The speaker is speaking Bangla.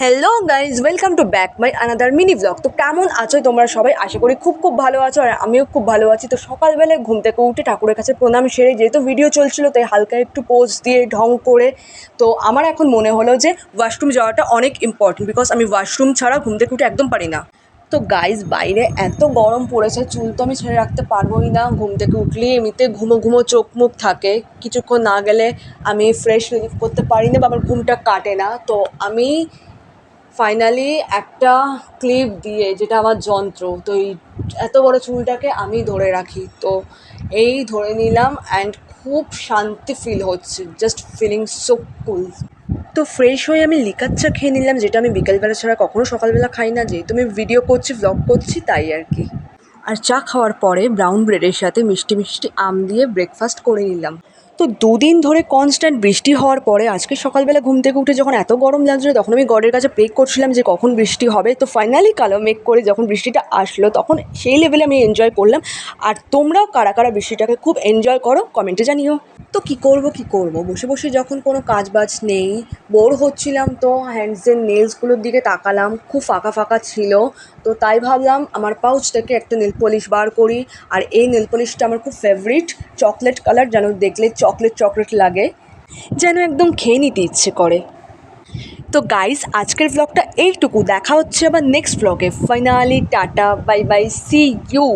Hello guys, welcome to back my another mini blog. তো কেমন আছো তোমরা সবাই? আশা করি খুব ভালো আছো, আর আমিও খুব ভালো আছি। তো সকালবেলায় ঘুম থেকে উঠে ঠাকুরের কাছে প্রণাম সেরে, যেহেতু ভিডিও চলছিল তাই হালকা একটু পোজ দিয়ে ঢং করে, তো আমার এখন মনে হলো যে ওয়াশরুম যাওয়াটা অনেক ইম্পর্টেন্ট, বিকজ আমি ওয়াশরুম ছাড়া ঘুম থেকে উঠে একদম পারি না। তো গাইজ, বাইরে এত গরম পড়েছে, চুল তো আমি ছেড়ে রাখতে পারবোই না। ঘুম থেকে উঠলেই এমনিতে ঘুমো ঘুমো চোখ মুখ থাকে, কিছুক্ষণ না গেলে আমি ফ্রেশ রিলিফ করতে পারি না বা আমার ঘুমটা কাটে না। তো আমি ফাইনালি একটা ক্লিপ দিয়ে, যেটা আমার যন্ত্র, তো এই এত বড় চুলটাকে আমি ধরে রাখি, তো এই ধরে নিলাম অ্যান্ড খুব শান্তি ফিল হচ্ছে, জাস্ট ফিলিং সো কুল। তো ফ্রেশ হয়ে আমি লিকার চা খেয়ে নিলাম, যেটা আমি বিকেলবেলা ছাড়া কখনো সকালবেলা খাই না, যেহেতু আমি ভিডিও করছি, ভ্লগ করছি, তাই আর কি। আর চা খাওয়ার পরে ব্রাউন ব্রেডের সাথে মিষ্টি মিষ্টি আম দিয়ে ব্রেকফাস্ট করে নিলাম। তো দুদিন ধরে কনস্ট্যান্ট বৃষ্টি হওয়ার পরে আজকে সকালবেলা ঘুম থেকে উঠে যখন এত গরম লাগছিল, তখন আমি গডের কাছে প্রে করছিলাম যে কখন বৃষ্টি হবে। তো ফাইনালি কালো মেঘ করে যখন বৃষ্টিটা আসলো, তখন সেই লেভেলে আমি এনজয় করলাম। আর তোমরাও কারা কারা বৃষ্টিটাকে খুব এনজয় করো কমেন্টে জানিও। তো কী করবো, বসে বসে যখন কোনো কাজ বাজ নেই, বোর হচ্ছিলাম, তো হ্যান্ডসের নেলসগুলোর দিকে তাকালাম, খুব ফাঁকা ফাঁকা ছিল। তো তাই ভাবলাম আমার পাউচ থেকে একটা নেল পলিশ বার করি। আর এই নেল পলিশটা আমার খুব ফেভারিট, চকলেট কালার, যেন দেখলে চকলেট চকলেট লাগে, যেন একদম খেয়ে নিতে ইচ্ছে করে। তো গাইস, আজকের ব্লগটা এইটুকু। দেখা হচ্ছে আবার নেক্সট ব্লগে। Finally tata, bye bye, see you.